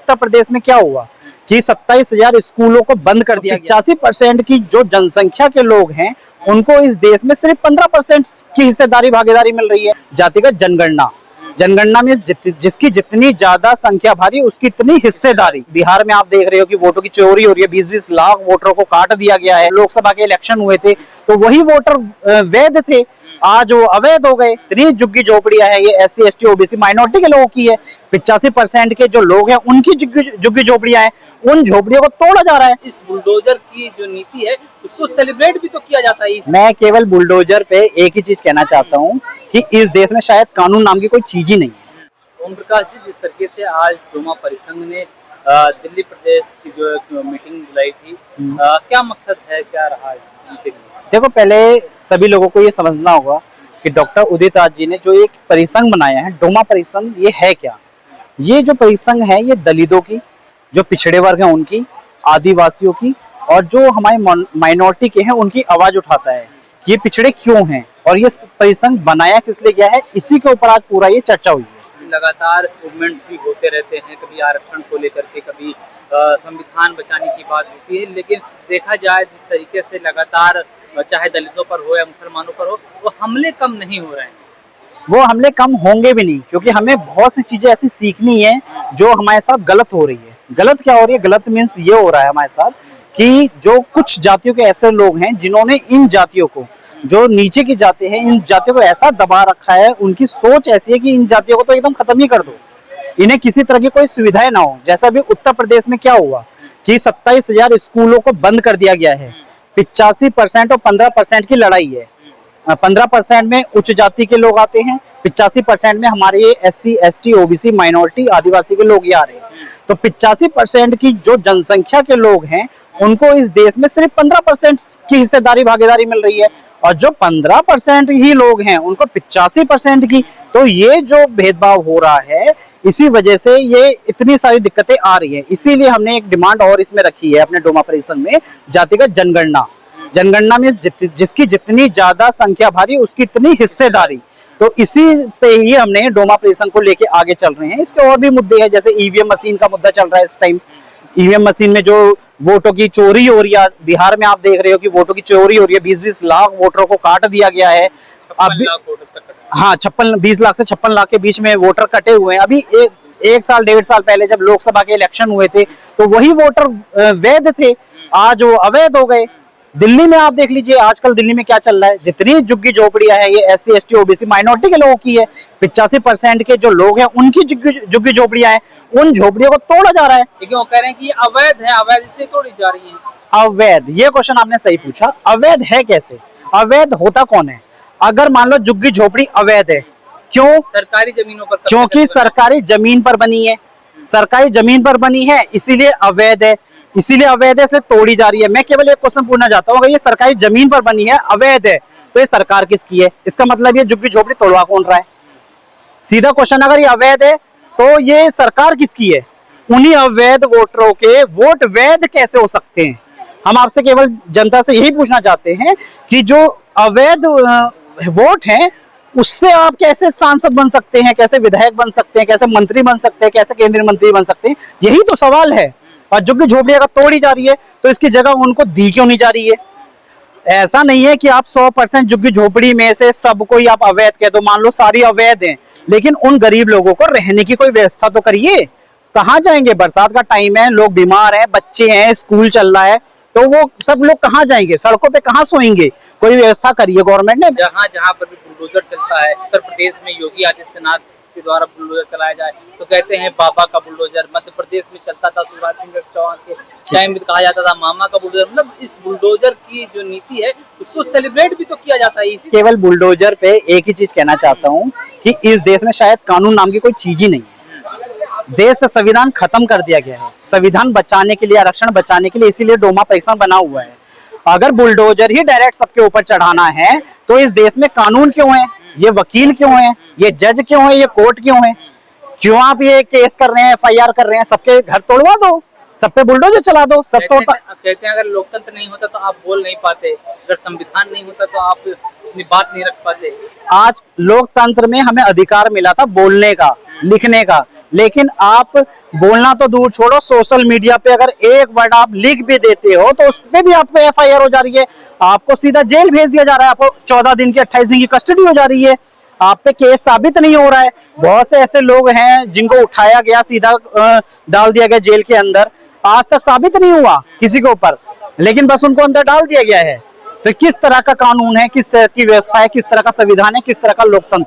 उत्तर प्रदेश में क्या हुआ कि 27,000 स्कूलों को बंद कर दिया। 85% की जो जनसंख्या के लोग हैं उनको इस देश में सिर्फ 15% की हिस्सेदारी भागीदारी मिल रही है। जातिगत जनगणना, जनगणना में जिसकी जितनी ज्यादा संख्या भारी उसकी इतनी हिस्सेदारी। बिहार में आप देख रहे हो कि वोटों की चोरी हो रही है, 20-20 लाख वोटरों को काट दिया गया है। लोकसभा के इलेक्शन हुए थे तो वही वोटर वैध थे, आज वो अवैध हो गए। इतनी झुग्गी झोपड़ियां हैं, ये SC ST OBC माइनॉरिटी के लोगों की है। 85% के जो लोग हैं उनकी झुग्गी झोपड़ियां हैं, उन झोपड़ियों को तोड़ा जा रहा है। इस बुलडोजर की जो नीति है उसको सेलिब्रेट भी तो किया जाता है। मैं केवल बुलडोजर पे एक ही चीज कहना चाहता हूँ कि इस देश में शायद कानून नाम की कोई चीज ही नहीं है। ओम प्रकाश जी, जिस तरीके से आज डोमा परिसंघ ने दिल्ली प्रदेश की जो मीटिंग बुलाई थी, क्या मकसद है, क्या रहा मीटिंग? देखो, पहले सभी लोगों को ये समझना होगा कि डॉक्टर उदित राज जी ने जो एक परिसंघ बनाया है, डोमा परिसंघ, ये है क्या? ये जो परिसंघ है ये दलितों की, जो पिछड़े वर्ग हैं उनकी, आदिवासियों की और जो हमारे माइनॉरिटी के हैं उनकी आवाज उठाता है। ये पिछड़े क्यों हैं और ये परिसंघ बनाया किस लिए गया है, इसी के ऊपर आज पूरा ये चर्चा हुई है। लगातार मूवमेंट्स भी होते रहते हैं, कभी आरक्षण को लेकर के, कभी संविधान बचाने की बात होती है, लेकिन देखा जाए जिस तरीके से लगातार चाहे दलितों पर हो या मुसलमानों पर हो, वो हमले कम नहीं हो रहे हैं। वो हमले कम होंगे भी नहीं, क्योंकि हमें बहुत सी चीजें ऐसी सीखनी है जो हमारे साथ गलत हो रही है। गलत क्या हो रही है? गलत मीन्स ये हो रहा है हमारे साथ कि जो कुछ जातियों के ऐसे लोग हैं जिन्होंने इन जातियों को, जो नीचे की जाति है, इन जातियों को ऐसा दबा रखा है, उनकी सोच ऐसी है कि इन जातियों को तो एकदम खत्म ही कर दो, इन्हें किसी तरह की कोई सुविधाएं ना हो। जैसा भी उत्तर प्रदेश में क्या हुआ कि 27,000 स्कूलों को बंद कर दिया गया है। 85% और 15% की लड़ाई है। 15% में उच्च जाति के लोग आते हैं, 85% में हमारे ये SC ST OBC माइनॉरिटी आदिवासी के लोग ही आ रहे हैं। तो 85% की जो जनसंख्या के लोग हैं उनको इस देश में सिर्फ 15% की हिस्सेदारी भागीदारी मिल रही है, और जो 15% ही लोग हैं उनको 85% की। तो ये जो भेदभाव हो रहा है, इसी वजह से ये इतनी सारी दिक्कतें आ रही है। इसीलिए हमने एक डिमांड और इसमें रखी है अपने डोमा परिसंघ में, जातिगत जनगणना। जनगणना में जिसकी जितनी ज्यादा संख्या भारी उसकी इतनी हिस्सेदारी। तो इसी पे ही हमने डोमा परिसंघ को लेके आगे चल रहे हैं। इसके और भी मुद्दे हैं, जैसे EVM मशीन का मुद्दा चल रहा है इस टाइम। EVM मशीन में जो वोटों की चोरी हो रही है, बिहार में आप देख रहे हो कि वोटों की चोरी हो रही है, 20-20 लाख वोटरों को काट दिया गया है। अभी हाँ, 20 लाख से 56 लाख के बीच में वोटर कटे हुए हैं। अभी एक साल 1.5 साल पहले जब लोकसभा के इलेक्शन हुए थे तो वही वोटर वैध थे, आज वो अवैध हो गए। दिल्ली में आप देख लीजिए आजकल दिल्ली में क्या चल रहा है। जितनी झुग्गी झोपड़ियां हैं ये SC ST OBC माइनॉरिटी के लोगों की है। 85% के जो लोग हैं उनकी झुग्गी झोपड़ियां हैं, उन झोपड़ियों को तोड़ा जा रहा है। लेकिन वो कह रहे हैं कि ये अवैध है, अवैध इसलिए तोड़ी जा रही है। अवैध, ये क्वेश्चन आपने सही पूछा। अवैध है कैसे? अवैध होता कौन है? अगर मान लो झुग्गी झोपड़ी अवैध है, क्यों? सरकारी जमीनों पर, क्योंकि सरकारी जमीन पर बनी है। सरकारी जमीन पर बनी है इसीलिए अवैध है, इसीलिए अवैध है, इसलिए तोड़ी जा रही है। मैं केवल एक क्वेश्चन पूछना चाहता हूँ, अगर ये सरकारी जमीन पर बनी है, अवैध है, तो ये सरकार किसकी है? इसका मतलब ये झुग्गी झोपड़ी तोड़वा कौन रहा है? सीधा क्वेश्चन, अगर ये अवैध है तो ये सरकार किसकी है? उन्हीं अवैध वोटरों के वोट वैध कैसे हो सकते हैं? हम आपसे केवल जनता से यही पूछना चाहते हैं कि जो अवैध वोट हैं उससे आप कैसे सांसद बन सकते हैं, कैसे विधायक बन सकते हैं, कैसे मंत्री बन सकते हैं, कैसे केंद्रीय मंत्री बन सकते हैं? यही तो सवाल है। और झुग्गी झोपड़ी अगर तोड़ी जा रही है तो इसकी जगह उनको दी क्यों नहीं जा रही है? ऐसा नहीं है कि आप 100% झुग्गी झोपड़ी में से सबको ही आप अवैध कह दो। मान लो सारी अवैध हैं, लेकिन उन गरीब लोगों को रहने की कोई व्यवस्था तो करिए। कहाँ जाएंगे? बरसात का टाइम है, लोग बीमार हैं, बच्चे हैं, स्कूल चल रहा है, तो वो सब लोग कहाँ जाएंगे? सड़कों पे कहाँ सोएंगे? कोई व्यवस्था करिए गवर्नमेंट ने। जहाँ जहाँ पर भी बुलडोजर चलता है, उत्तर प्रदेश में योगी आदित्यनाथ के द्वारा बुलडोजर चलाया जाए तो कहते हैं बाबा का बुलडोजर। मध्य प्रदेश में चलता था शिवराज सिंह चौहान के टाइम में, कहा जाता था मामा का बुलडोजर। मतलब इस बुलडोजर की जो नीति है उसको सेलिब्रेट भी तो किया जाता है। केवल बुलडोजर पे एक ही चीज कहना चाहता हूँ कि इस देश में शायद कानून नाम की कोई चीज ही नहीं है। देश से संविधान खत्म कर दिया गया है, संविधान बचाने के लिए, आरक्षण बचाने के लिए, इसीलिए डोमा परिसंघ बना हुआ है। अगर बुलडोजर ही डायरेक्ट सबके ऊपर चढ़ाना है तो इस देश में कानून क्यों है? ये वकील क्यों है? ये जज क्यों है? ये कोर्ट क्यों है? क्यों आप ये केस कर रहे हैं, FIR कर रहे हैं? सबके घर तोड़वा दो, सब पे बुलडोजर चला दो, सब तोड़ता। कहते हैं अगर लोकतंत्र नहीं होता तो आप बोल नहीं पाते, अगर संविधान नहीं होता तो आप अपनी बात नहीं रख पाते। आज लोकतंत्र में हमें अधिकार मिला था बोलने का, लिखने का, लेकिन आप बोलना तो दूर छोड़ो, सोशल मीडिया पे अगर एक वर्ड आप लिख भी देते हो तो उस पे भी आप पे FIR हो जा रही है, आपको सीधा जेल भेज दिया जा रहा है, आपको 14 दिन की 28 दिन की कस्टडी हो जा रही है, आप पे केस साबित नहीं हो रहा है। बहुत से ऐसे लोग हैं जिनको उठाया गया, सीधा डाल दिया गया जेल के अंदर, आज तक साबित नहीं हुआ किसी के ऊपर, लेकिन बस उनको अंदर डाल दिया गया है। तो किस तरह का कानून है, किस तरह की व्यवस्था है, किस तरह का संविधान है, किस तरह का लोकतंत्र।